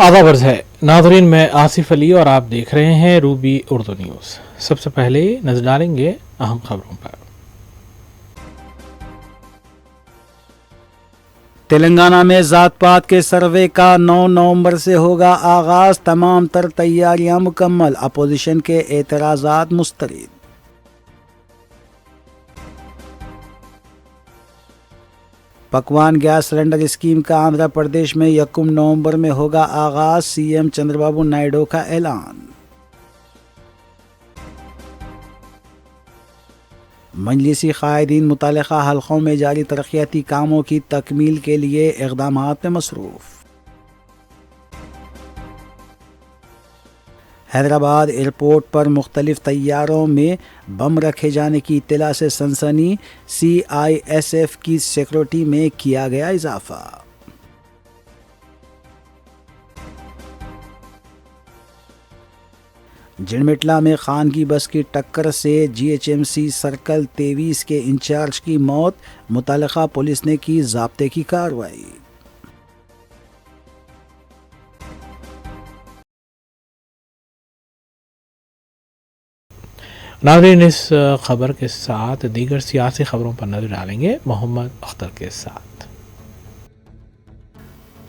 आधा वर्ष है नादरीन, मैं आसिफ अली और आप देख रहे हैं रूबी उर्दू न्यूज़। सबसे पहले नजर डालेंगे अहम खबरों पर। तेलंगाना में जात पात के सर्वे का 9 नवंबर से होगा आगाज। तमाम तर तैयारियां मुकम्मल, अपोजिशन के एतराज़ात मुस्तरद। पकवान गैस सिलेंडर स्कीम का आंध्र प्रदेश में 1 नवंबर में होगा आगाज। सीएम चंद्रबाबू नायडू का ऐलान। मजलिसी कायदीन मुतल्लिका हलकों में जारी तरक्याती कामों की तकमील के लिए इक़दामात में मसरूफ़। हैदराबाद एयरपोर्ट पर मुख्तलिफ तैयारों में बम रखे जाने की इत्तला से सनसनी। CISF की सिक्योरिटी में किया गया इजाफा। झिड़मिटला में खान की बस की टक्कर से GHMC सर्कल 23 के इंचार्ज की मौत। मुतल्लिका पुलिस ने की ज़ाब्ते की कार्रवाई। नाज़रीन, इस खबर के साथ दीगर सियासी खबरों पर नजर डालेंगे मोहम्मद अख्तर के साथ।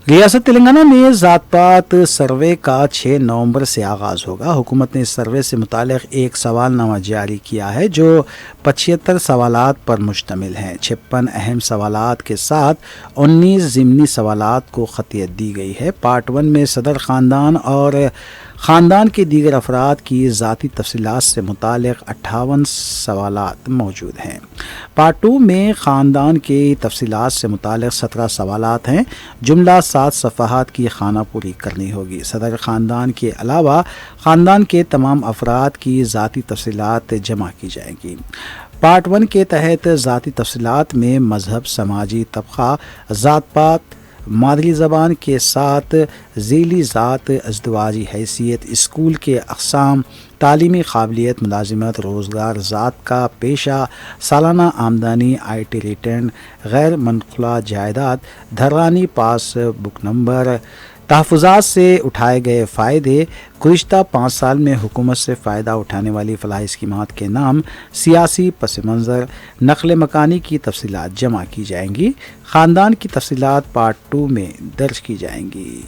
रियासत तेलंगाना में जात पात सर्वे का 6 नवंबर से आगाज़ होगा। हुकूमत ने इस सर्वे से मुतालिक एक सवालनामा जारी किया है जो 75 सवालात पर मुश्तमिल हैं। 56 अहम सवालात के साथ 19 ज़िमनी सवालात को खतियत दी गई है। पार्ट 1 में सदर ख़ानदान और ख़ानदान के दीगर अफराद की ज़ाती तफसीलात से मुतालिक 58 सवालात मौजूद हैं। पार्ट 2 में ख़ानदान के तफसीलात से मुतालिक 17 सवालात हैं। जुमला 7 सफ़हात की खाना पूरी करनी होगी। सदर ख़ानदान के अलावा ख़ानदान के तमाम अफराद की ज़ाती तफसीलात जमा की जाएंगी। पार्ट 1 के तहत ज़ाती तफसीलात में मज़हब, समाजी तबक़ा, ज़ात पात, मादरी ज़बान के साथ ज़ीली ज़ात, अज़दवाजी हैसियत, स्कूल के अक़साम, तालीमी काबिलियत, मुलाजिमत, रोज़गार, ज़ात का पेशा, सालाना आमदनी, IT रिटर्न, गैर मनक़ुला जायदाद, धरानी पास बुक नंबर, तहफ़्फ़ुज़ात से उठाए गए फ़ायदे, गुज़िश्ता 5 साल में हुकूमत से फ़ायदा उठाने वाली फ़लाही स्कीमात के नाम, सियासी पस मंज़र, नक़ल मकानी की तफसीलात जमा की जाएंगी। ख़ानदान की तफसीलात पार्ट 2 में दर्ज की जाएंगी।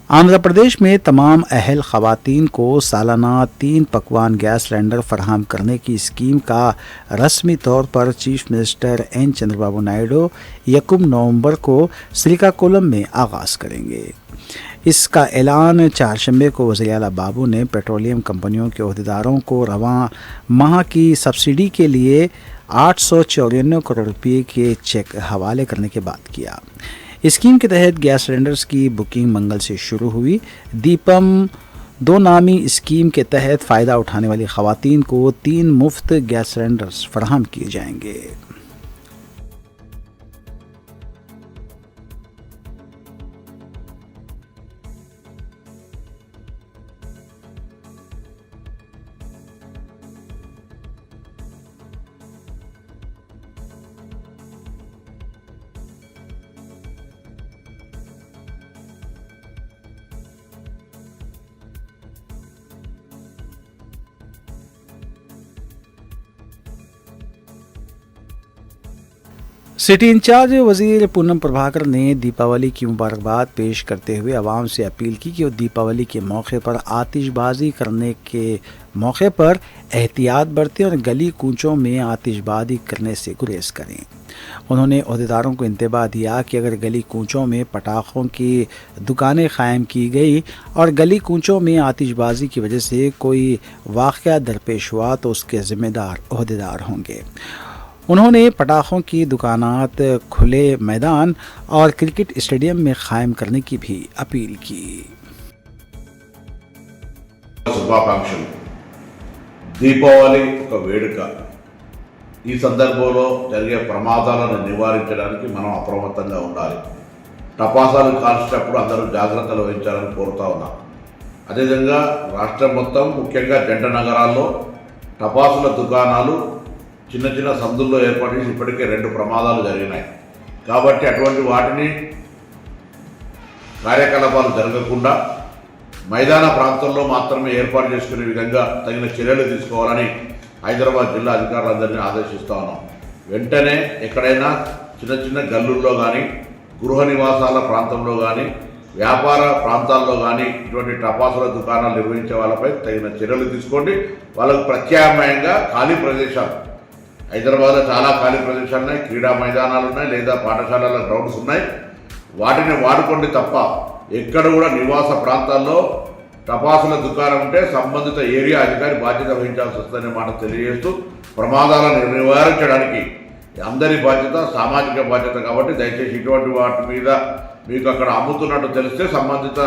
आंध्र प्रदेश में तमाम अहल ख़वातीन को सालाना 3 पकवान गैस सिलेंडर फराहम करने की स्कीम का रस्मी तौर पर chief minister N Chandrababu Naidu 1 नवंबर को श्रीकाकुलम में आगाज़ करेंगे। इसका ऐलान चारशंबे को वज़ीर आला बाबू ने पेट्रोलियम कंपनियों के अहदेदारों को रवां माह की सब्सिडी के लिए 894 करोड़ रुपये के चेक हवाले करने के बाद किया। स्कीम के तहत गैस सिलेंडर्स की बुकिंग मंगल से शुरू हुई। दीपम 2 नामी स्कीम के तहत फ़ायदा उठाने वाली ख़वातीन को 3 मुफ्त गैस सिलेंडर्स फराहम किए जाएंगे। सिटी इंचार्ज वज़ीर पूनम प्रभाकर ने दीपावली की मुबारकबाद पेश करते हुए आवाम से अपील की कि वो दीपावली के मौके पर आतिशबाजी करने के मौके पर एहतियात बरतें और गली कूचों में आतिशबाजी करने से गुरेज करें। उन्होंने अहदेदारों को इंतबाह दिया कि अगर गली कूचों में पटाखों की दुकानें कायम की गई और गली कूचों में आतिशबाजी की वजह से कोई वाक़या दरपेश हुआ तो उसके ज़िम्मेदार अहदेदार होंगे। उन्होंने पटाखों की दुकानात खुले मैदान और क्रिकेट स्टेडियम में कायम करने की भी अपील की। శుభాకాంక్షలు। దీపావళి ఒక వేడుక। ఈ సందర్భంలో జరిగే ప్రమాదాలను నివారించడానికి మనం అప్రమత్తంగా ఉండాలి। టపాసాలు కాల్చేటప్పుడు అందరూ జాగ్రత్తలు వహించాలని కోరుతా ఉన్నాం। అదేవిధంగా రాష్ట్రం మొత్తం ముఖ్యంగా జంట నగరాల్లో టపాసుల దుకాణాలు చిన్న చిన్న సందుల్లో ఏర్పాటు చేసి ఇప్పటికే 2 ప్రమాదాలు జరిగినాయి. కాబట్టి అటువంటి వాటిని కార్యకలాపాలు జరగకుండా మైదాన ప్రాంతంలో మాత్రమే ఏర్పాటు చేసుకునే విధంగా తగిన చర్యలు తీసుకోవాలని హైదరాబాద్ జిల్లా అధికారులందరినీ ఆదేశిస్తా ఉన్నాం. వెంటనే ఎక్కడైనా చిన్న చిన్న గల్లుల్లో కానీ, గృహ నివాసాల ప్రాంతంలో కానీ, వ్యాపార ప్రాంతాల్లో కానీ ఇటువంటి టపాసుల దుకాణాలు నిర్వహించే వాళ్ళపై తగిన చర్యలు తీసుకోండి. వాళ్ళకు ప్రత్యామ్నాయంగా ఖాళీ ప్రదేశాలు, హైదరాబాద్లో చాలా ఖాళీ ప్రదేశాలు ఉన్నాయి, క్రీడా మైదానాలు ఉన్నాయి, లేదా పాఠశాలల గ్రౌండ్స్ ఉన్నాయి. వాటిని వాడుకోండి తప్ప ఎక్కడ కూడా నివాస ప్రాంతాల్లో టపాసుల దుకాణం ఉంటే సంబంధిత ఏరియా అధికారి బాధ్యత వహించాల్సి వస్తుందనే మాట తెలియజేస్తూ, ప్రమాదాలను నివారించడానికి అందరి బాధ్యత సామాజిక బాధ్యత కాబట్టి దయచేసి ఇటువంటి వాటి మీద మీకు అక్కడ అమ్ముతున్నట్టు తెలిస్తే సంబంధిత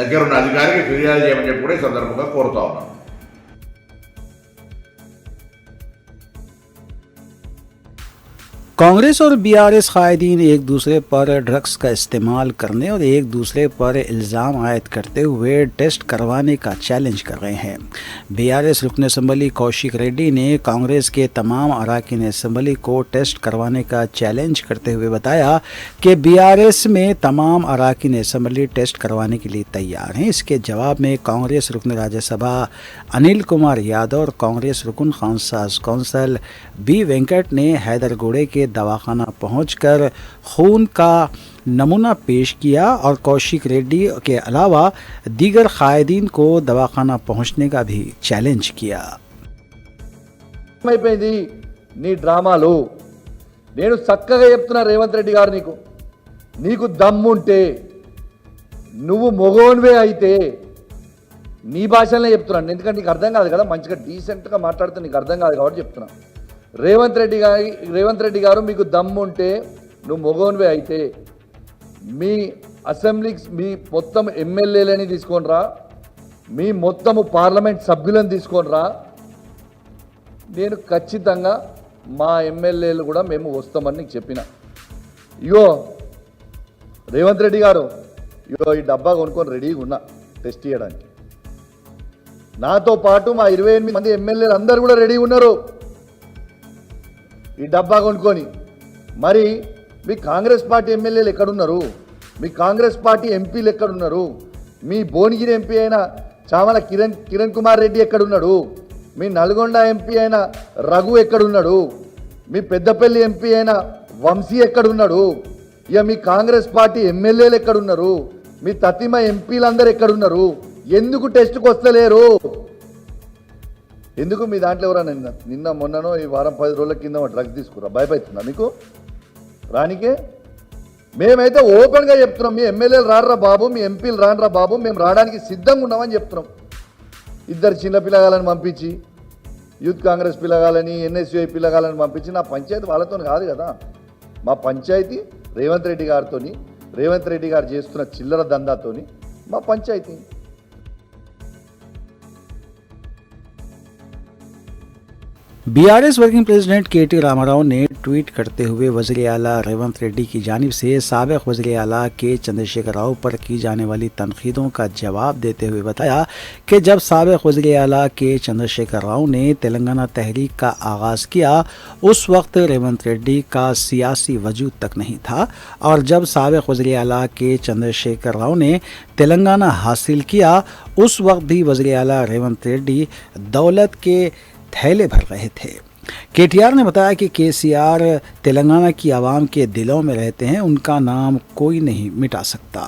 దగ్గరున్న అధికారికి ఫిర్యాదు చేయమని చెప్పి కూడా ఈ సందర్భంగా కోరుతా ఉన్నాను. कांग्रेस और बीआरएस कायदीन एक दूसरे पर ड्रग्स का इस्तेमाल करने और एक दूसरे पर इल्ज़ाम आयद करते हुए टेस्ट करवाने का चैलेंज कर रहे हैं। बीआरएस रुकन असम्बली कौशिक रेड्डी ने कांग्रेस के तमाम अरकान असम्बली को टेस्ट करवाने का चैलेंज करते हुए बताया कि बीआरएस में तमाम अरकान असम्बली टेस्ट करवाने के लिए तैयार हैं। इसके जवाब में कांग्रेस रुकन राज्यसभा अनिल कुमार यादव और कांग्रेस रुकन खानसाज कौंसल बी वेंकट ने हैदरगोड़े के दवाखाना पहुंचकर खून का नमूना पेश किया और कौशिक रेड्डी के अलावा दीगर कायदीन को दवाखाना पहुंचने का भी चैलेंज किया। నీ డ్రామాలు నేను చక్కగా చెప్తున్నా రేవంత్ రెడ్డి గారు, నీకు దమ్ముంటే నువ్వు మొగోన్వే అయితే నీ భాషలోనే చెప్తున్నాను, ఎందుకంటే నీకు అర్థం కాదు కదా, మంచిగా డీసెంట్గా మాట్లాడితే నీకు అర్థం కాదు కాబట్టి చెప్తున్నా. రేవంత్ రెడ్డి గారు మీకు దమ్ముంటే నువ్వు మొగోన్వే అయితే మీ అసెంబ్లీకి మీ మొత్తం ఎమ్మెల్యేలని తీసుకొని రా, మీ మొత్తము పార్లమెంట్ సభ్యులను తీసుకొని రా, నేను ఖచ్చితంగా మా ఎమ్మెల్యేలు కూడా మేము వస్తామని నీకు చెప్పిన. ఇగో రేవంత్ రెడ్డి గారు, ఇగో ఈ డబ్బా కొనుక్కొని రెడీగా ఉన్నా టెస్ట్ చేయడానికి. నాతో పాటు మా 28 మంది ఎమ్మెల్యేలు అందరూ కూడా రెడీ ఉన్నారు ఈ డబ్బా కొనుక్కొని. మరి మీ కాంగ్రెస్ పార్టీ ఎమ్మెల్యేలు ఎక్కడున్నారు? మీ కాంగ్రెస్ పార్టీ ఎంపీలు ఎక్కడున్నారు? మీ భువనగిరి ఎంపీ అయిన చామల కిరణ్ కుమార్ రెడ్డి ఎక్కడున్నాడు? మీ నల్గొండ ఎంపీ అయిన రఘు ఎక్కడున్నాడు? మీ పెద్దపల్లి ఎంపీ అయిన వంశీ ఎక్కడున్నాడు? ఇక మీ కాంగ్రెస్ పార్టీ ఎమ్మెల్యేలు ఎక్కడున్నారు? మీ తతిమ ఎంపీలందరూ ఎక్కడున్నారు? ఎందుకు టెస్ట్కి వస్తలేరు? ఎందుకు మీ దాంట్లో ఎవరైనా నిన్న మొన్ననో ఈ వారం 10 రోజుల కింద డ్రగ్స్ తీసుకురా భయపడుతుందా మీకు రానికే? మేమైతే ఓపెన్గా చెప్తున్నాం, మీ ఎమ్మెల్యేలు రానరా బాబు, మీ ఎంపీలు రానరా బాబు, మేము రావడానికి సిద్ధంగా ఉన్నామని చెప్తున్నాం. 2 చిన్న పిల్లగాలని పంపించి, యూత్ కాంగ్రెస్ పిల్లగాలని, ఎన్ఎస్యుఐ పిల్లగాలని పంపించి, నా పంచాయతీ వాళ్ళతో కాదు కదా, మా పంచాయతీ రేవంత్ రెడ్డి గారితో, రేవంత్ రెడ్డి గారు చేస్తున్న చిల్లర దందాతోని మా పంచాయతీ. BRS working president KT. रामाराव ने ट्वीट करते हुए वज़ीर आला रेवंत रेड्डी की जानिब से साबिक़ वज़ीर आला के चंद्रशेखर राव पर की जाने वाली तनकीदों का जवाब देते हुए बताया कि जब साबिक़ वज़ीर आला के चंद्रशेखर राव ने तेलंगाना तहरीक का आगाज़ किया उस वक्त रेवंत रेड्डी का सियासी वजूद तक नहीं था, और जब साबिक़ वज़ीर आला के चंद्रशेखर राव ने तेलंगाना हासिल किया उस वक्त भी वज़ीर आला रेवंत रेड्डी दौलत के थैले भर रहे थे। केटीआर ने बताया कि केसीआर तेलंगाना की आवाम के दिलों में रहते हैं, उनका नाम कोई नहीं मिटा सकता।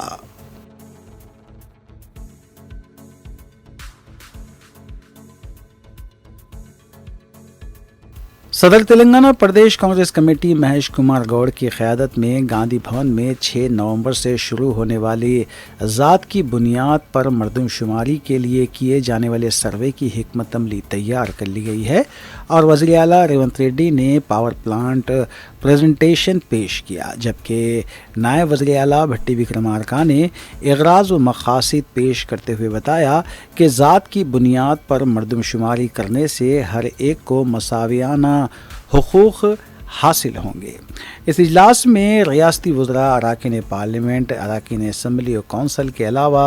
सदर तेलंगाना प्रदेश कांग्रेस कमेटी महेश कुमार गौड़ की क़यादत में गांधी भवन में 6 नवंबर से शुरू होने वाली ज़ात की बुनियाद पर मरदमशुमारी के लिए किए जाने वाले सर्वे की हिकमत अमली तैयार कर ली गई है और वज़ीर आला रेवंत रेड्डी ने पावर प्लांट प्रेजेंटेशन पेश किया, जबकि नायब वज़ीर आला भट्टी विक्रमार्का ने इग़राज़ व मक़ासिद पेश करते हुए बताया कि ज़ात की बुनियाद पर मरदमशुमारी करने से हर एक को मसावियाना हुकूक़ हासिल होंगे। इस इजलास में रियासती वज़रा, अरकान पार्लियामेंट, अरकान असम्बली और कौंसल के अलावा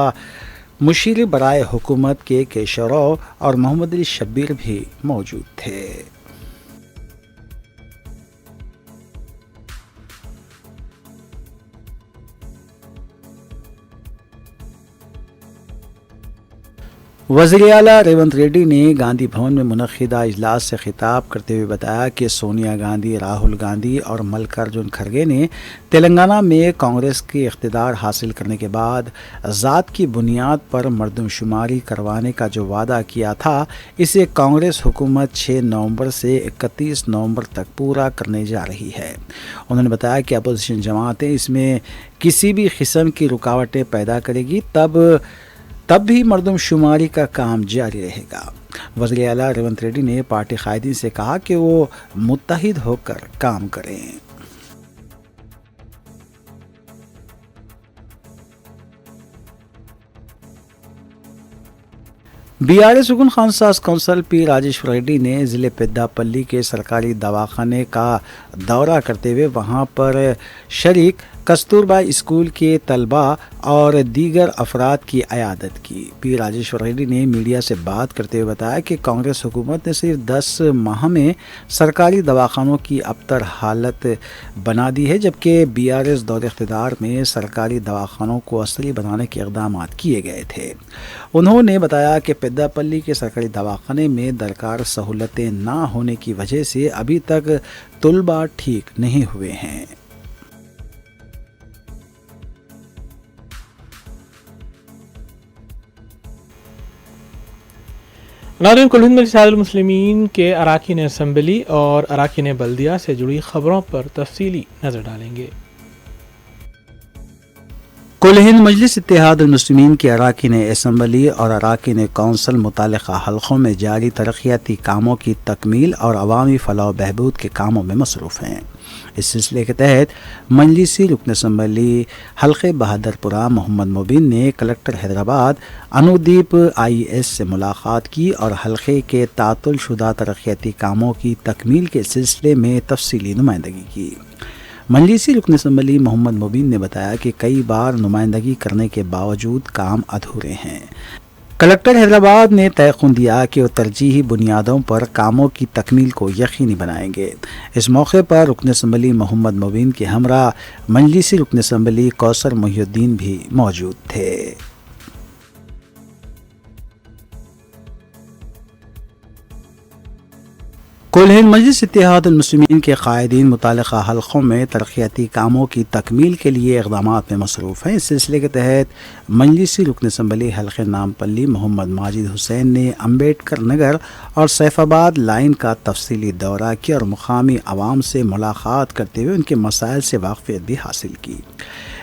मुशीर बराए हुकूमत के केशव राव और मोहम्मद अली शब्बीर भी मौजूद थे। वज़ीर आला रेवंत रेड्डी ने गांधी भवन में मुनक़िदा इजलास से खिताब करते हुए बताया कि सोनिया गांधी, राहुल गांधी और मल्लिकार्जुन खड़गे ने तेलंगाना में कांग्रेस की इक़्तिदार हासिल करने के बाद ज़ात की बुनियाद पर मरदमशुमारी करवाने का जो वादा किया था, इसे कांग्रेस हुकूमत 6 नवंबर से 31 नवंबर तक पूरा करने जा रही है। उन्होंने बताया कि अपोजिशन जमातें इसमें किसी भी किस्म की रुकावटें पैदा करेगी तब भी मरदमशुमारी का काम जारी रहेगा। वज़ीर आला रेवंत रेड्डी ने पार्टी कायदीन से कहा कि वो मुत्तहिद होकर काम करें। बीआरएस हुकुन खानसास कौंसल पी राजेश्वर रेड्डी ने ज़िले पेद्दापल्ली के सरकारी दवाखाने का दौरा करते हुए वहां पर शरीक कस्तूरबा स्कूल के तलबा और दीगर अफराद की अयादत की। पी राजेश्वर रेड्डी ने मीडिया से बात करते हुए बताया कि कांग्रेस हुकूमत ने सिर्फ 10 माह में सरकारी दवाखानों की अबतर हालत बना दी है, जबकि बीआरएस दौर इख्तिदार में सरकारी दवाखानों को असली बनाने के इक़दाम किए गए थे। उन्होंने बताया कि पेद्दापल्ली के सरकारी दवाखाने में दरकार सहूलतें ना होने की वजह से अभी तक तलबा ठीक नहीं हुए हैं। नाज़रीन, कुल हिंद मजलिस मुस्लिमीन के अराकीन असम्बली और अराकीन बल्दिया से जुड़ी खबरों पर तफसीली नज़र डालेंगे। कुल हिंद मजलिस इत्तेहादुल मुस्लिमीन के अराकीन असम्बली और अराकीन कौंसल मुतालिका हल्कों में जारी तरक्याती कामों की तकमील और अवामी फलाह बहबूद के कामों में मसरूफ़ हैं। इस सिलसिले के तहत मजलिसी रुकन असम्बली हल्के बहादुरपुरा मोहम्मद मुबीन ने कलेक्टर हैदराबाद अनुदीप IAS से मुलाकात की और हल्के के तातुल शुदा तरक्याती कामों की तकमील के सिलसिले में तफसीली नुमाइंदगी की। मजलिसी रुकन असम्बली मोहम्मद मुबीन ने बताया कि कई बार नुमाइंदगी करने के बावजूद काम अधूरे हैं। कलेक्टर हैदराबाद ने तयक़ुन दिया कि वो तरजीही बुनियादों पर कामों की तकमील को यकीनी बनाएंगे। इस मौके पर रुकन असम्बली मोहम्मद मुबीन के हमरा मजलिसी रुकन असम्बली कौसर मोहिउद्दीन भी मौजूद थे। कुल हिंद मजलिस इत्तेहादुल मुस्लिमीन के कायदीन मुतालिका हल्कों में तरक्याती कामों की तकमील के लिए इक़दामात में मसरूफ़ हैं। इस सिलसिले के तहत मजलिसी रुकन असम्बली हल्के नामपल्ली मोहम्मद माजिद हुसैन ने अम्बेडकर नगर और सैफाबाद लाइन का तफसीली दौरा किया और मुकामी आवाम से मुलाकात करते हुए उनके मसाइल से वाक़फ़ियत भी हासिल की।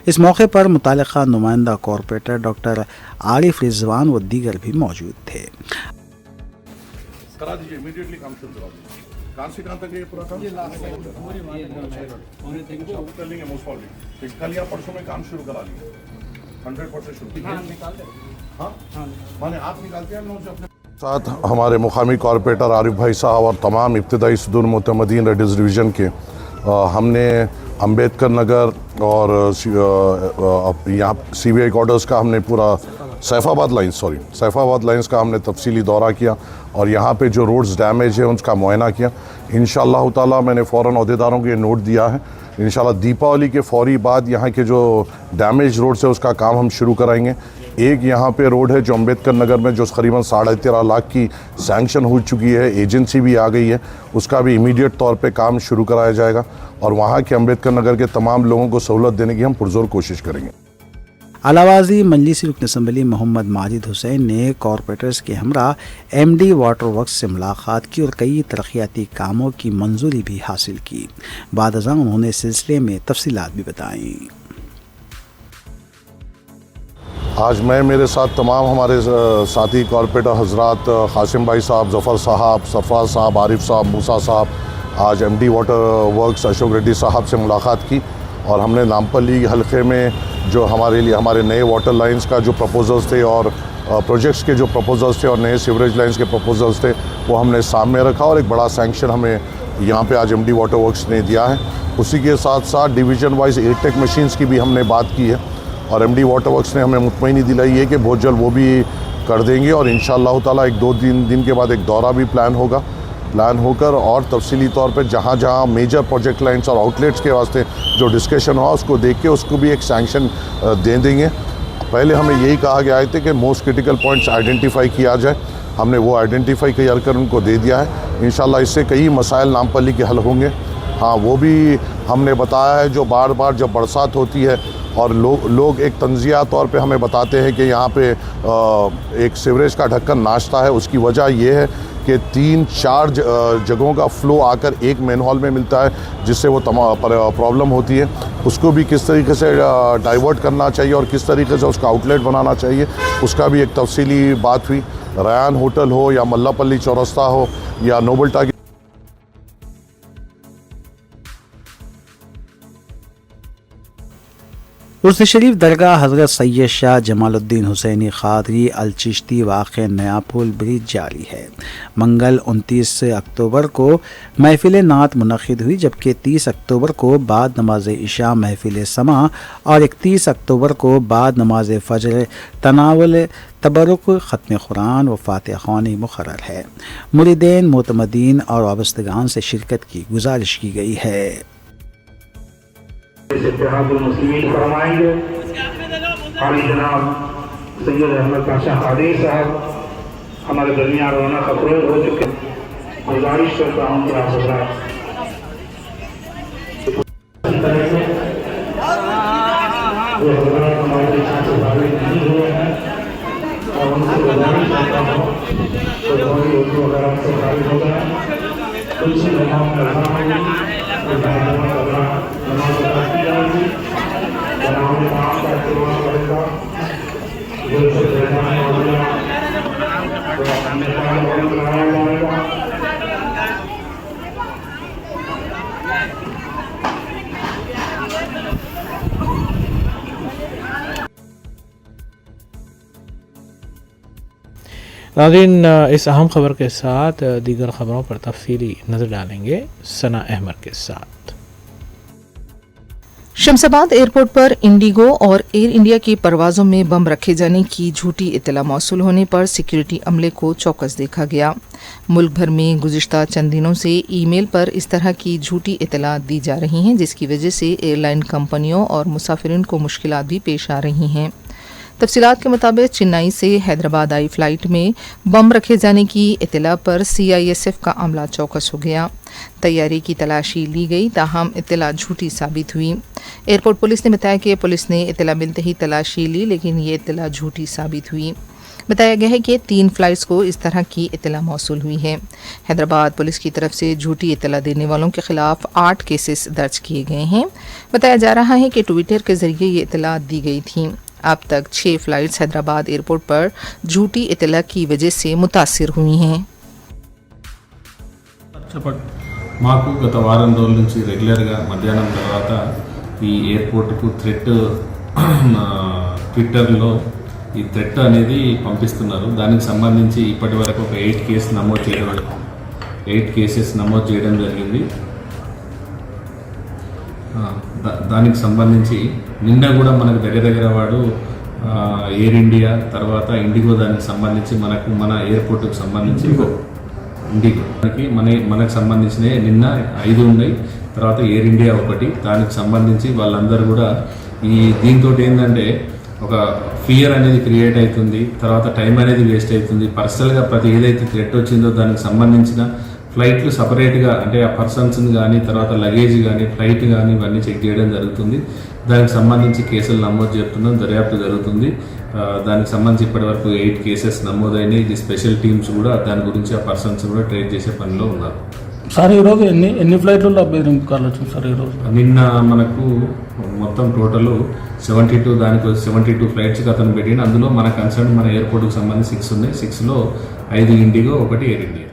इस मौके पर मुतालिका नुमाइंदा कॉरपोरेटर डॉक्टर आरिफ रिजवान व दीगर भी मौजूद थे। करा दीजिए, इमीडिएटली काम शुरू करा दीजिए। कहाँ से कहाँ तक है ये पूरा काम? कर लेंगे मोस्ट प्रॉब्ली। कल या परसों में काम शुरू करा लेंगे, 100% शुरू। हाँ, माने आप निकालते हैं लोगों से अपने साथ। हमारे मुकामी कॉरपोरेटर आरिफ भाई साहब और तमाम इब्तदाई सदूर मुतमदीन रेडिस डिवीज़न के हमने अम्बेडकर नगर और यहाँ CBI क्वार्टर्स का हमने पूरा सैफाबाद लाइन्स का हमने तफसीली दौरा किया और यहाँ पे जो रोड्स डैमेज है उसका मुआयना किया। इंशाअल्लाह ताला मैंने फ़ौरन अहदेदारों को ये नोट दिया है। इंशाअल्लाह दीपावली के फ़ौरी बाद यहाँ के जो डैमेज रोड्स है उसका काम हम शुरू कराएंगे। एक यहाँ पे रोड है जो अम्बेडकर नगर में जो करीबन 13.5 लाख की सैंक्शन हो चुकी है, एजेंसी भी आ गई है, उसका भी इमीडिएट तौर पे काम शुरू कराया जाएगा और वहाँ के अम्बेडकर नगर के तमाम लोगों को सहूलत देने की हम पुरजोर कोशिश करेंगे। अलावाजी मजलिसी रुकन असम्बली मोहम्मद माजिद हुसैन ने कॉरपोरेटर्स के हमरा MD वाटर वर्क्स से मुलाकात की और कई तरक्याती कामों की मंजूरी भी हासिल की। बाद अज़ां उन्होंने इस सिलसिले में तफसीलात भी बताई। आज मैं मेरे साथ तमाम हमारे साथी कॉरपोरेटर हजरात कासिम भाई साहब, जफ़र साहब, सरफराज साहब, आरिफ साहब, मूसा साहब, आज MD water works Ashok Reddy साहब से मुलाकात की और हमने नामपल्ली हल्के में जो हमारे नए वाटर लाइंस का जो प्रपोजल्स थे और प्रोजेक्ट्स के जो प्रपोजल्स थे और नए सीवरेज लाइंस के प्रपोजल्स थे वो हमने सामने रखा और एक बड़ा सैंक्शन हमें यहाँ पे आज MD वाटर वर्क्स ने दिया है। उसी के साथ साथ डिवीज़न वाइज एटेक मशीन्स की भी हमने बात की है और MD वाटर वर्क्स ने हमें मुतमईनी दिलाई है कि बहुत जल्द वो भी कर देंगे और इंशाअल्लाह ताला 1-2 दिन के बाद एक दौरा भी प्लान होकर और तफसीली तौर पर जहाँ जहाँ मेजर प्रोजेक्ट लाइन्स और आउटलेट्स के वास्ते जो डिस्कशन हुआ उसको देख के उसको भी एक सैंक्शन दे देंगे। पहले हमें यही कहा गया है कि मोस्ट क्रिटिकल पॉइंट्स आइडेंटिफाई किया जाए, हमने वो आइडेंटिफाई कर उनको दे दिया है। इंशाल्लाह इससे कई मसाइल नामपल्ली के हल होंगे। हाँ, वो भी हमने बताया है, जो बार बार जब बरसात होती है और लोग एक तंजिया तौर पे हमें बताते हैं कि यहाँ पे एक सीवरेज का ढक्कन नाचता है, उसकी वजह ये है कि 3-4 जगहों का फ़्लो आकर एक मेन हॉल में मिलता है, जिससे वो प्रॉब्लम होती है। उसको भी किस तरीके से डाइवर्ट करना चाहिए और किस तरीके से उसका आउटलेट बनाना चाहिए, उसका भी एक तफसीली बात हुई। रयान होटल हो या मल्लापल्ली चौरस्ता हो या नोबल्टा की उर्स शरीफ दरगाह हज़रत सैयद शाह जमालुद्दीन हुसैनी क़ादरी अल चिश्ती वाक़ नया पुल ब्रिज जारी है। मंगल 29 अक्टूबर को महफिल नात मुनक़िद हुई, जबकि 30 अक्टूबर को बाद नमाज इशा महफिल समा और 31 अक्टूबर को बाद नमाज फ़जर तनावुल तबरुक ख़त्म कुरान व फ़ातिहा ख़वानी मुक़र्रर है। मुरीदीन मोतमदीन और वाबस्तगान से शिरकत की गुजारिश की गई है। इत्तेहादुल मुस्लिमीन फरमाएंगे और जनाब सैयद अहमद पाशा कादरी साहब हमारे दरमियान रोना अफरोज हो चुके। गुजारिश करता हूँ कि आप हज़रात जो हज़रात हमारे साथ शामिल नहीं हुए हैं और उनसे गुजारिश करता हूँ तो थोड़ी उनको अगर आपसे शामिल हो जाए कुछ नमाज करना होगी, नमाज अदा की जाएगी, नमाज काम का इस्तेमाल करेगा, जो से बेमान हो गया तो अपने काम को कराया जाएगा। नाज़रीन, इस अहम खबर के साथ दीगर खबरों पर तफसीली नज़र डालेंगे सना अहमद के साथ। शमशाबाद एयरपोर्ट पर इंडिगो और एयर इंडिया की परवाज़ों में बम रखे जाने की झूठी इत्तला मौसूल होने पर सिक्योरिटी अमले को चौकस देखा गया। मुल्क भर में गुज़िश्ता चंद दिनों से ईमेल पर इस तरह की झूठी इत्तला दी जा रही हैं, जिसकी वजह से एयरलाइन कंपनियों और मुसाफिरीन को मुश्किलात भी पेश आ रही हैं। तफसीलात के मुताबिक चेन्नई से हैदराबाद आई फ़्लाइट में बम रखे जाने की इत्तला पर CISF का अमला चौकस हो गया। तैयारी की तलाशी ली गई, ताहम इत्तला झूठी साबित हुई। एयरपोर्ट पुलिस ने बताया कि पुलिस ने इत्तला मिलते ही तलाशी ली, लेकिन ये इत्तला झूठी साबित हुई। बताया गया है कि 3 फ़्लाइट्स को इस तरह की इत्तला मौसूल हुई है। हैदराबाद पुलिस की तरफ से झूठी इत्तला देने वालों के खिलाफ 8 केसेस दर्ज किए गए हैं। बताया जा रहा है कि ट्विटर के जरिए ये इत्तला दी गई थी। अब तक 6 फ़्लाइट्स हैदराबाद एयरपोर्ट पर झूठी इत्तला की वजह से मुतासिर हुई हैं। మాకు గత వారం రోజుల నుంచి రెగ్యులర్గా మధ్యాహ్నం తర్వాత ఈ ఎయిర్పోర్ట్కు థ్రెట్ ట్విట్టర్లో ఈ థ్రెట్ అనేది పంపిస్తున్నారు. దానికి సంబంధించి ఇప్పటి వరకు ఒక 8 కేసెస్ నమోదు చేయడం జరిగింది. దానికి సంబంధించి నిన్న కూడా మనకు దగ్గర వాడు ఎయిర్ ఇండియా తర్వాత ఇండిగో దానికి సంబంధించి మన ఎయిర్పోర్ట్కి సంబంధించి ఇండిగోకి మనకు సంబంధించిన నిన్న 5 ఉన్నాయి. తర్వాత ఎయిర్ ఇండియా ఒకటి, దానికి సంబంధించి వాళ్ళందరూ కూడా దీంతో ఏంటంటే ఒక ఫియర్ అనేది క్రియేట్ అవుతుంది. తర్వాత టైం అనేది వేస్ట్ అవుతుంది. పర్సనల్గా ప్రతి ఏదైతే థ్రెట్ వచ్చిందో దానికి సంబంధించిన ఫ్లైట్లు సపరేట్గా అంటే ఆ పర్సన్స్ని కానీ తర్వాత లగేజ్ కానీ ఫ్లైట్ కానీ ఇవన్నీ చెక్ చేయడం జరుగుతుంది. దానికి సంబంధించి కేసులు నమోదు చేస్తున్నాం, దర్యాప్తు జరుగుతుంది. దానికి సంబంధించి ఇప్పటి వరకు 8 కేసెస్ నమోదైనాయి. ఇది స్పెషల్ టీమ్స్ కూడా దాని గురించి ఆ పర్సన్స్ కూడా ట్రేస్ చేసే పనిలో ఉన్నారు. సార్ ఈరోజు ఎన్ని ఫ్లైట్లు బెదిరింపులు వచ్చింది సార్? ఈరోజు నిన్న మనకు మొత్తం టోటల్ 72 దానికి 72 ఫ్లైట్స్కి అతను పెట్టిన అందులో మన కన్సర్న్ మన ఎయిర్పోర్ట్కి సంబంధించి 6 ఉన్నాయి. 6లో 5 ఇండిగో, 1 ఎయిర్ ఇండియా.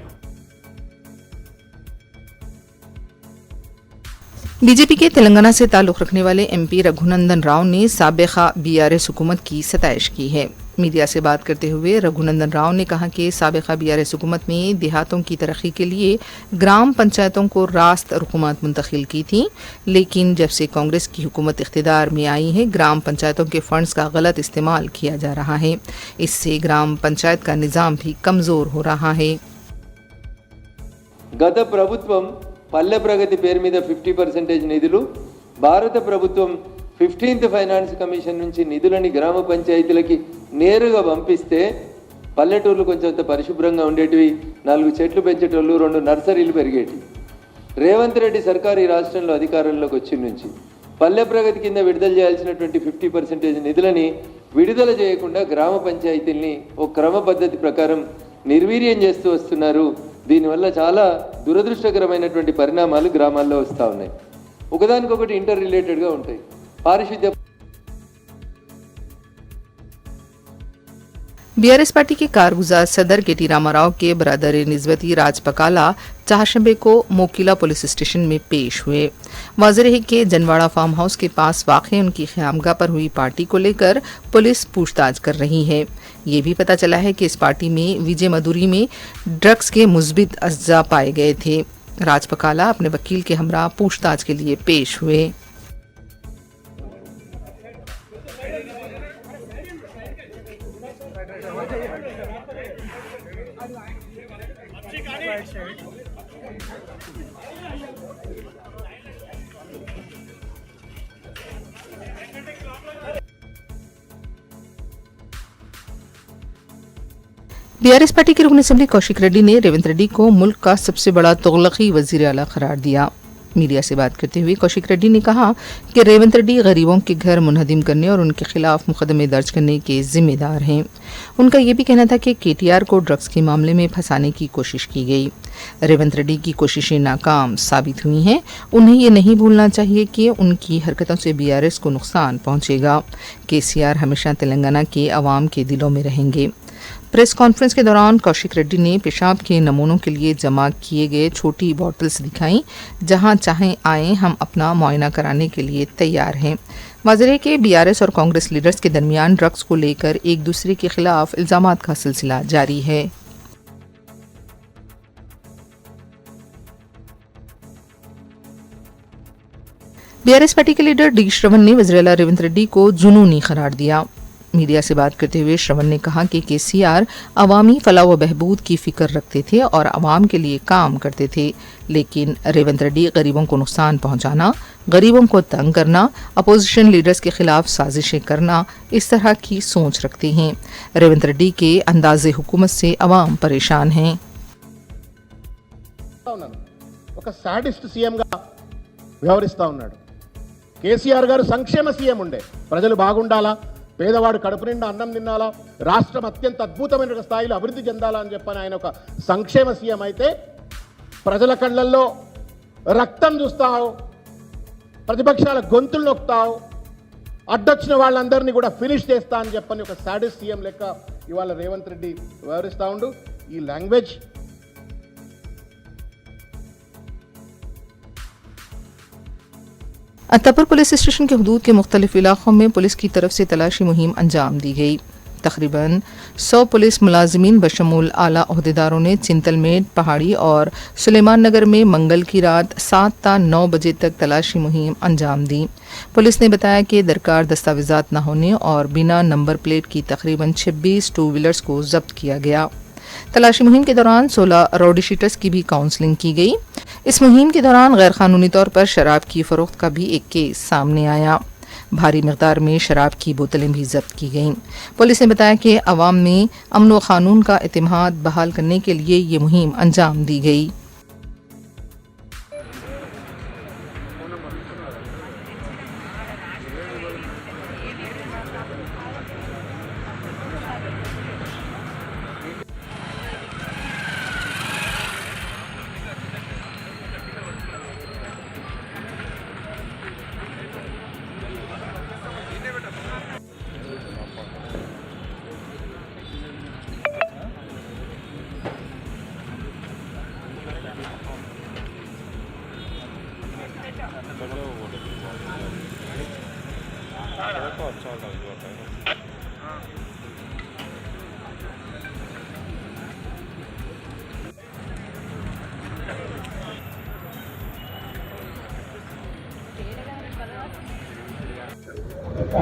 बीजेपी के तेलंगाना से ताल्लुक़ रखने वाले MP रघुनंदन राव ने साबिक़ा BRS हुकूमत की सताइश की है। मीडिया से बात करते हुए रघुनंदन राव ने कहा कि साबिक़ा BRS हुकूमत में देहातों की तरक्की के लिए ग्राम पंचायतों को रास्त रुकूमत मुंतकिल की थी, लेकिन जब से कांग्रेस की हुकूमत इख्तिदार में आई है ग्राम पंचायतों के फंड्स का गलत इस्तेमाल किया जा रहा है। इससे ग्राम पंचायत का निज़ाम भी कमज़ोर हो रहा है। గత ప్రభుత్వం పల్లె ప్రగతి పేరు మీద 50% నిధులు, భారత ప్రభుత్వం 15th ఫైనాన్స్ కమిషన్ నుంచి నిధులని గ్రామ పంచాయతీలకి నేరుగా పంపిస్తే పల్లెటూర్లు కొంచెం పరిశుభ్రంగా ఉండేటివి, 4 చెట్లు పెంచేటోళ్ళు, 2 నర్సరీలు పెరిగేటివి. రేవంత్ రెడ్డి సర్కారు ఈ రాష్ట్రంలో అధికారంలోకి వచ్చిన నుంచి పల్లె ప్రగతి కింద విడుదల చేయాల్సినటువంటి 50% నిధులని విడుదల చేయకుండా గ్రామ పంచాయతీల్ని ఒక క్రమ పద్ధతి ప్రకారం నిర్వీర్యం చేస్తూ వస్తున్నారు. దీనివల్ల చాలా దురదృష్టకరమైనటువంటి పరిణామాలు గ్రామాల్లో వస్తూ ఉన్నాయి. ఒకదానికొకటి ఇంటర్ రిలేటెడ్గా ఉంటాయి. పారిశుద్ధ్య बीआरएस पार्टी के कारगुजार सदर केटी रामाराव के बरादर निस्बती राज पकाला चाहशंबे को मोकिला पुलिस स्टेशन में पेश हुए. वाज़ेह है कि जनवाड़ा फार्म हाउस के पास वाक़ई उनकी ख़यामगाह पर हुई पार्टी को लेकर पुलिस पूछताछ कर रही है. ये भी पता चला है कि इस पार्टी में विजय मधुरी में ड्रग्स के मुस्बित अज्जा पाए गए थे. राज पकाला अपने वकील के हमरा पूछताछ के लिए पेश हुए. बीआरएस पार्टी के रुकन असेंबली कौशिक रेड्डी ने रेवंत रेड्डी को मुल्क का सबसे बड़ा तुगलकी वजीर आला करार दिया. मीडिया से बात करते हुए कौशिक रेड्डी ने कहा कि रेवंत रेड्डी गरीबों के घर मुनहदिम करने और उनके खिलाफ मुकदमे दर्ज करने के जिम्मेदार हैं. उनका ये भी कहना था कि केटीआर को ड्रग्स के मामले में फंसाने की कोशिश की गई. रेवंत रेड्डी की कोशिशें नाकाम साबित हुई हैं. उन्हें ये नहीं भूलना चाहिए कि उनकी हरकतों से बीआरएस को नुकसान पहुंचेगा. केसीआर हमेशा तेलंगाना के अवाम के दिलों में रहेंगे. प्रेस कॉन्फ्रेंस के दौरान कौशिक रेड्डी ने पेशाब के नमूनों के लिए जमा किए गए छोटी बॉटल्स दिखाई. जहां चाहें आए, हम अपना मुआयना कराने के लिए तैयार हैं. वाज़ेह के बीआरएस और कांग्रेस लीडर्स के दरमियान ड्रग्स को लेकर एक दूसरे के खिलाफ इल्जामात का सिलसिला जारी है. बीआरएस पार्टी के लीडर डी श्रवण ने वज़ीर-ए-आला रेवंत रेड्डी को जुनूनी करार दिया. मीडिया से बात करते हुए श्रवण ने कहा कि केसीआर अवामी फलाह व बहबूद की फिक्र रखते थे और अवाम के लिए काम करते थे, लेकिन रेवंत रेड्डी गरीबों को नुकसान पहुंचाना, गरीबों को तंग करना, अपोजिशन लीडर्स के खिलाफ साजिशें करना, इस तरह की सोच रखते हैं. रेवंत रेड्डी के अंदाज़े हुकूमत से अवाम परेशान हैं. ఒక సాడిస్ట్ సీఎంగా వ్యవహరిస్తూ ఉన్నాడు. కేసీఆర్ గారు సంక్షేమ సీఎం ఉండే, ప్రజలు బాగుండాలా, పేదవాడు కడుపు నిండా అన్నం తినాలా, రాష్ట్రం అత్యంత అద్భుతమైన స్థాయిలో అభివృద్ధి చెందాలా అని చెప్పని ఆయన ఒక సంక్షేమ సీఎం అయితే ప్రజల కళ్ళల్లో రక్తం చూస్తావు, ప్రతిపక్షాల గొంతులు నొక్కుతావు, అడ్డొచ్చిన వాళ్ళందరినీ కూడా ఫినిష్ చేస్తా అని చెప్పని ఒక సాడిస్ట్ సీఎం లెక్క ఇవాళ రేవంత్ రెడ్డి వ్యవహరిస్తూ ఉండు. ఈ లాంగ్వేజ్ अत्तापुर पुलिस स्टेशन के हुदूद के मुख्तलिफ इलाकों में पुलिस की तरफ से तलाशी मुहिम अंजाम दी गई. तकरीबन 100 पुलिस मुलाजिमीन बशमूल आला ओहदेदारों ने चिंतलमेट, पहाड़ी और सुलेमान नगर में मंगल की रात 7 ता 9 बजे तक तलाशी मुहिम अंजाम दी. पुलिस ने बताया कि दरकार दस्तावेजात न होने और बिना नंबर प्लेट की तकरीबन 26 टू व्हीलर्स को जब्त किया गया. तलाशी मुहिम के दौरान 16 रौडी शीटर्स की भी काउंसलिंग की गई. इस मुहिम के दौरान गैर कानूनी तौर पर शराब की फरोख्त का भी एक केस सामने आया. भारी मकदार में शराब की बोतलें भी जब्त की गईं. पुलिस ने बताया कि अवाम में अमन व कानून का एतमाद बहाल करने के लिए ये मुहिम अंजाम दी गई.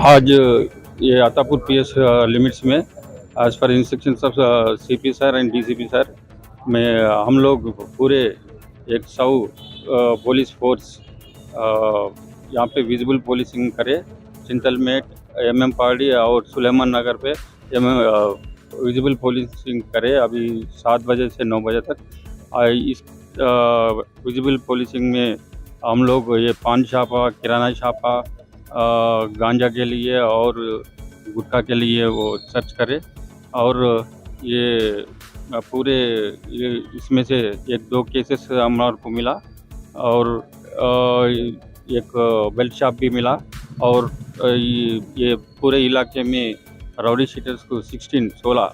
आज ये अत्तापुर पीएस लिमिट्स में as per instructions of CP sir and DCP sir में हम लोग पूरे 100 पुलिस फोर्स यहाँ पे विजिबल पुलिसिंग करे चिंतलमेट, MM पार्टी और सुलेमान नगर पे विजिबल पुलिसिंग करे अभी 7 बजे से 9 बजे तक। इस विजिबल पुलिसिंग में हम लोग ये पान छापा, किराना छापा, गांजा के लिए और गुटखा के लिए वो सर्च करे और ये पूरे इसमें से 1-2 केसेस हमारे को मिला और एक बेल्ट शॉप भी मिला और ये पूरे इलाके में राउडी शीटर्स को 16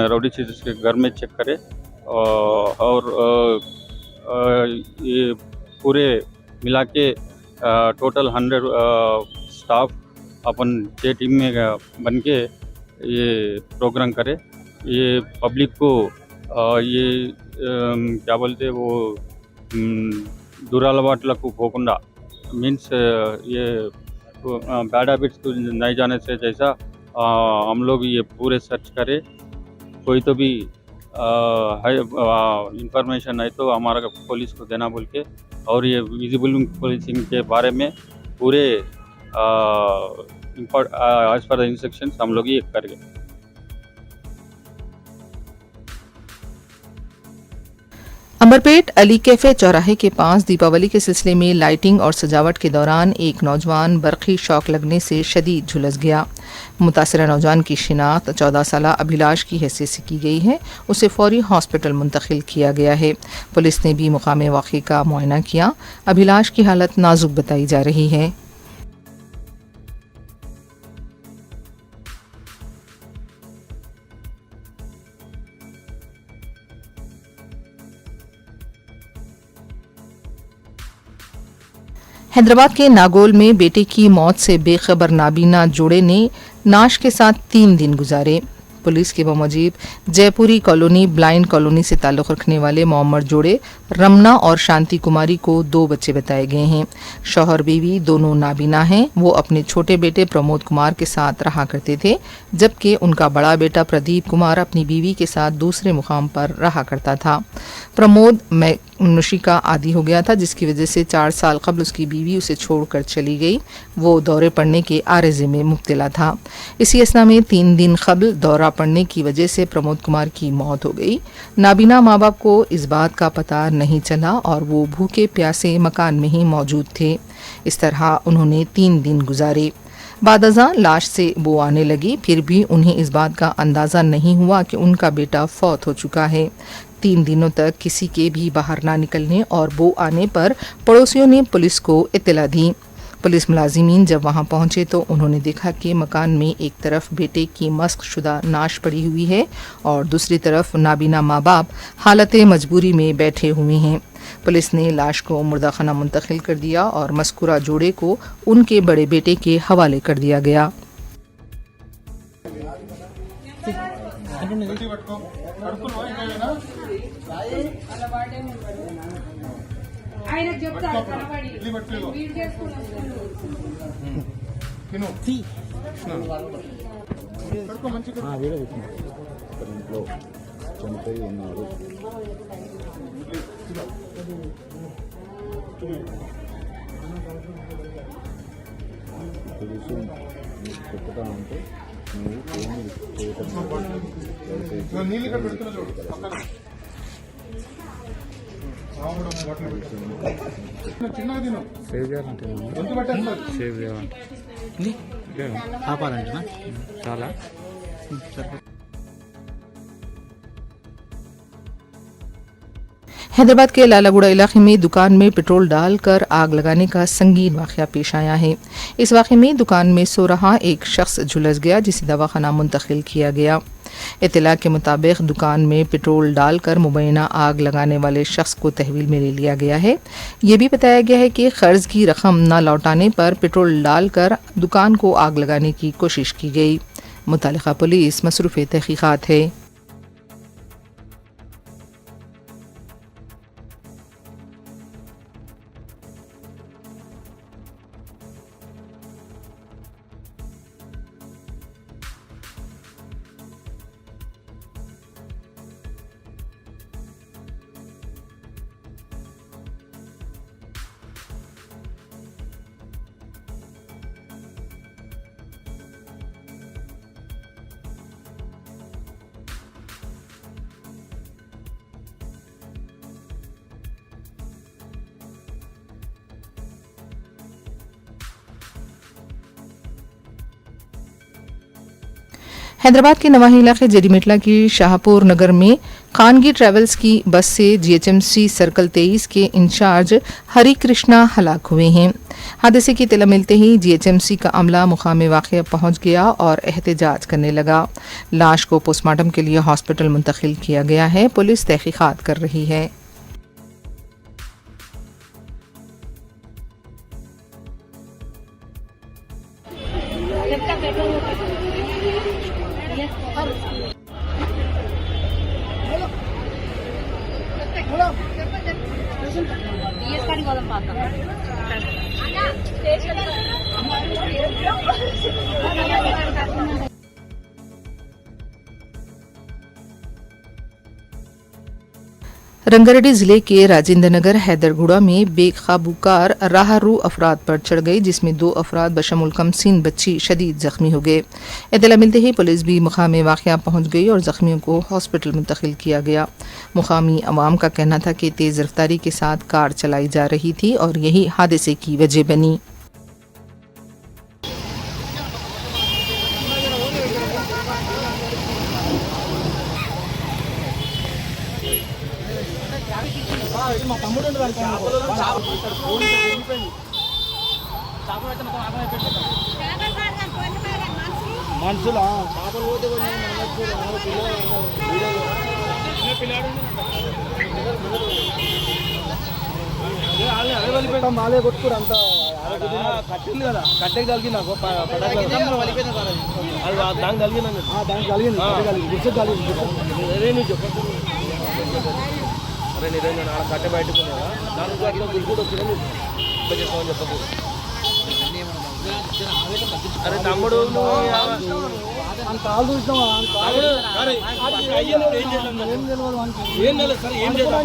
राउडी शीटर्स के घर में चेक करे और ये पूरे मिला के टोटल 100 स्टाफ अपन 6 टीम में बन के ये प्रोग्राम करे। ये पब्लिक को ये क्या बोलते वो दुरालवाटలకు పోకుండా मीन्स ये बैड हैबिट्स को नहीं जाने से जैसा हम लोग ये पूरे सर्च करें। कोई तो भी इंफॉर्मेशन है तो हमारा पुलिस को देना बोल के और ये विजिबल पुलिसिंग के बारे में पूरे एज पर द इंस्ट्रक्शंस हम लोग ये करेंगे। अंबरपेट अली कैफे चौराहे के पास दीपावली के सिलसिले में लाइटिंग और सजावट के दौरान एक नौजवान बरक़ी शॉक लगने से शदीद झुलस गया। मुतासरा नौजवान की शिनाख्त 14 साला अभिलाष की हैसियत से की गई है। उसे फौरी हॉस्पिटल मुंतकिल किया गया है। पुलिस ने भी मुकाम वाक़े का मुआयना किया। अभिलाष की हालत नाजुक बताई जा रही है। हैदराबाद के नागौल में बेटे की मौत से बेखबर नाबीना जोड़े ने नाश के साथ 3 दिन गुजारे। पुलिस के बमुजीब जयपुरी कॉलोनी ब्लाइंड कॉलोनी से ताल्लुक़ रखने वाले मोहम्मद जोड़े रमना और शांति कुमारी को 2 बच्चे बताए गए हैं। शौहर बीवी दोनों नाबीना हैं। वो अपने छोटे बेटे प्रमोद कुमार के साथ रहा करते थे, जबकि उनका बड़ा बेटा प्रदीप कुमार अपनी बीवी के साथ दूसरे मुकाम पर रहा करता था। प्रमोद नशे का आदी हो गया था, जिसकी वजह से 4 साल कबल उसकी बीवी उसे छोड़कर चली गई। वो दौरे पड़ने के आरज़े में मुब्तला था। इसी असना में 3 दिन कबल दौरा पड़ने की वजह से प्रमोद कुमार की मौत हो गई। नाबीना माँ बाप को इस बात का पता नहीं चला और वो भूखे प्यासे मकान में ही मौजूद थे। इस तरह उन्होंने 3 दिन गुजारे। बादअज़ां लाश से बो आने लगी, फिर भी उन्हें इस बात का अंदाज़ा नहीं हुआ कि उनका बेटा फौत हो चुका है। 3 दिनों तक किसी के भी बाहर ना निकलने और बो आने पर पड़ोसियों ने पुलिस को इत्तला दी। पुलिस मुलाजिमीन जब वहां पहुंचे तो उन्होंने देखा कि मकान में एक तरफ बेटे की मस्क शुदा नाश पड़ी हुई है और दूसरी तरफ नाबीना माँ बाप हालत मजबूरी में बैठे हुए हैं। पुलिस ने लाश को मुर्दाखाना मुंतकिल कर दिया और मस्कुरा जोड़े को उनके बड़े बेटे के हवाले कर दिया गया। हैदराबाद के लालागुड़ा इलाके में दुकान में पेट्रोल डालकर आग लगाने का संगीन वाक़या पेश आया है। इस वाक़े में दुकान में सो रहा एक शख्स झुलस गया, जिसे दवाखाना मुंतकिल किया गया। इत्तला के मुताबिक दुकान में पेट्रोल डालकर मुबैना आग लगाने वाले शख्स को तहवील में ले लिया गया है। ये भी बताया गया है कि कर्ज की रकम न लौटाने पर पेट्रोल डालकर दुकान को आग लगाने की कोशिश की गई। मुतालिका पुलिस मसरूफ़ तहक़ीक़ात है। हैदराबाद के नवाही इलाके जेडीमेटला की शाहपुर नगर में खानगी ट्रैवल्स की बस से जीएचएमसी सर्कल 23 के इंचार्ज हरि कृष्णा हलाक हुए हैं। हादसे की इत्तला मिलते ही जीएचएमसी का अमला मुकाम वाक़या पहुंच गया और एहतजाज करने लगा। लाश को पोस्टमार्टम के लिए हॉस्पिटल मुंतकिल किया गया है। पुलिस तहकीकात कर रही है। रंगारेड्डी जिले के राजेंद्र नगर हैदरगुड़ा में बेकाबू कार राहरू अफराद पर चढ़ गई, जिसमें 2 अफराद बशमुल कमसीन बच्ची शदीद जख्मी हो गए। इत्तला मिलते ही पुलिस भी मुकाम वाक़या पहुंच गई और जख्मियों को हॉस्पिटल मुंतकिल किया गया। मुकामी अवाम का कहना था कि तेज़ रफ्तारी के साथ कार चलाई जा रही थी और यही हादसे की वजह बनी। మాలే కొట్టుకురు అంతా కట్టింది కదా కట్టెకి తగిలింది నాకు దానికి తగిలింది గుర్తు తగిలింది అరే నిరంజన్ ఆడ కట్టె బయటకు దానికి అట్లా గుర్తుడు వచ్చిందని చెప్పేసుకోమని చెప్పకు. అరే తమ్ముడు కాలు చూసినావా ఏం తెలియదు సార్ ఏం చేద్దాం.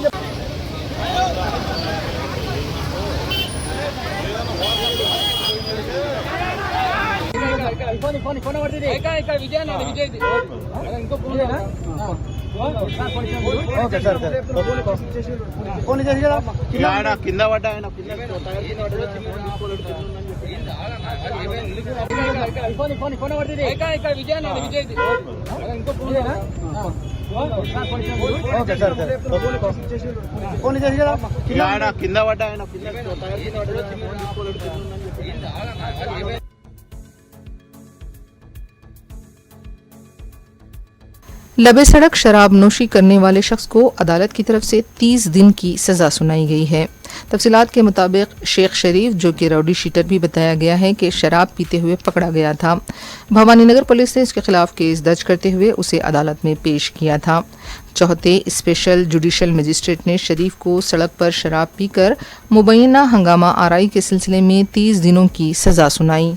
కింద పడ్డా కింద పడ్డా लबे सड़क शराब नोशी करने वाले शख्स को अदालत की तरफ से 30 दिन की सजा सुनाई गई है। तफसीलात के मुताबिक शेख शरीफ, जो कि राउडी शीटर भी बताया गया है, कि शराब पीते हुए पकड़ा गया था। भवानी नगर पुलिस ने इसके खिलाफ केस दर्ज करते हुए उसे अदालत में पेश किया था। चौथे स्पेशल जुडिशल मजिस्ट्रेट ने शरीफ को सड़क पर शराब पीकर मुबैना हंगामा आराई के सिलसिले में 30 दिनों की सजा सुनाई।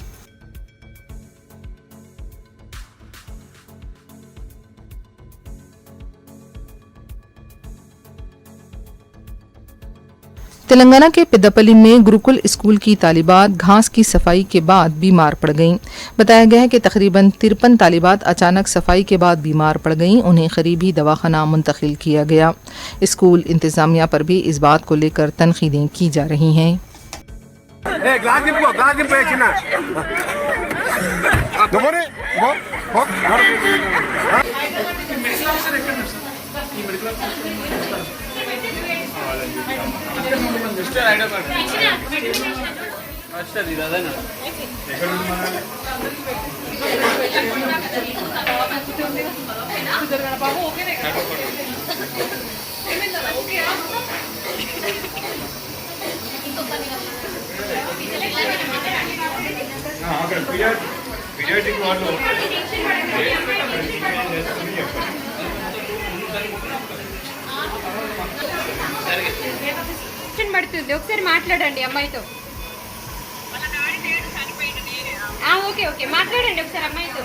तेलंगाना के पेद्दापल्ली में गुरुकुल स्कूल की तालिबात घास की सफाई के बाद बीमार पड़ गईं। बताया गया है कि तकरीबन 53 तालिबात अचानक सफाई के बाद बीमार पड़ गईं। उन्हें करीबी दवाखाना मुंतकिल किया गया। स्कूल इंतजामिया पर भी इस बात को लेकर तनकीदें की जा रही हैं। పడుతుంది ఒకసారి మాట్లాడండి అమ్మాయితో. ఓకే ఓకే మాట్లాడండి ఒకసారి అమ్మాయితో.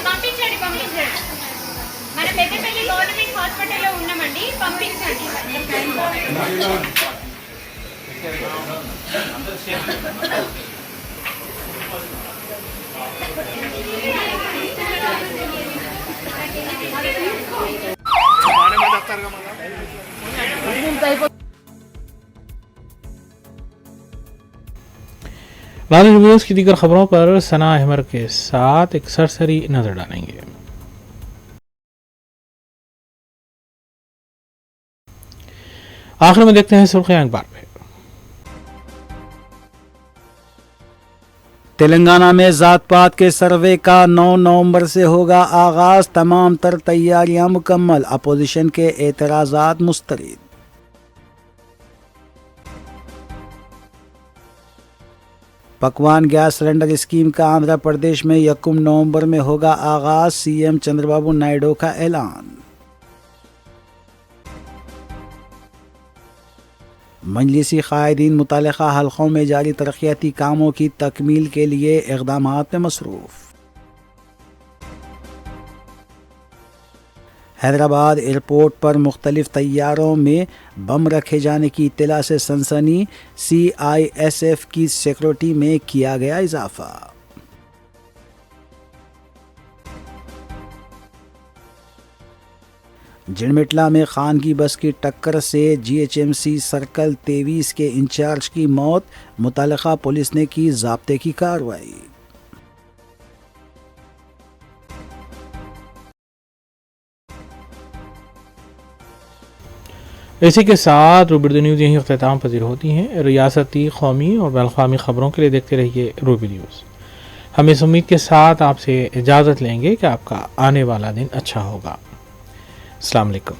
పంపించండి పంపించండి. మన పెద్దపల్లి గవర్నమెంట్ హాస్పిటల్లో ఉన్నామండి, పంపించండి. नाज़रीन व्यूअर्स की दीगर खबरों पर सना अहमद के साथ एक सरसरी नजर डालेंगे। आखिर में देखते हैं सुर्खियां अखबार में। तेलंगाना में जात पात के सर्वे का 9 नवंबर से होगा आगाज, तमाम तर तैयारियां मुकम्मल, अपोजिशन के एतराजात मुस्तरद। पकवान गैस सिलेंडर स्कीम का आंध्र प्रदेश में 1 नवंबर में होगा आगाज, सीएम चंद्रबाबू नायडू का ऐलान। मजलिसी कायदीन मुतालिका हलकों में जारी तरक्याती कामों की तकमील के लिए इक़दामात में मसरूफ़। हैदराबाद एयरपोर्ट पर मुख्तलिफ तैयारों में बम रखे जाने की इत्तला से सनसनी, CISF की सिक्योरिटी में किया गया इजाफा। जिनमिटला में खान की बस की टक्कर से GHMC सर्कल 23 के इंचार्ज की मौत, मुतल्लिका पुलिस ने की ज़ाब्ते की कार्रवाई। इसी के साथ रूबी न्यूज़ यहीं अख्ताम पजीर होती हैं। रियासती, कौमी और बैनुल-अक़वामी खबरों के लिए देखते रहिए रूबी न्यूज़। हम इस उम्मीद के साथ आपसे इजाज़त लेंगे कि आपका आने वाला दिन अच्छा होगा। अस्सलाम वालेकुम।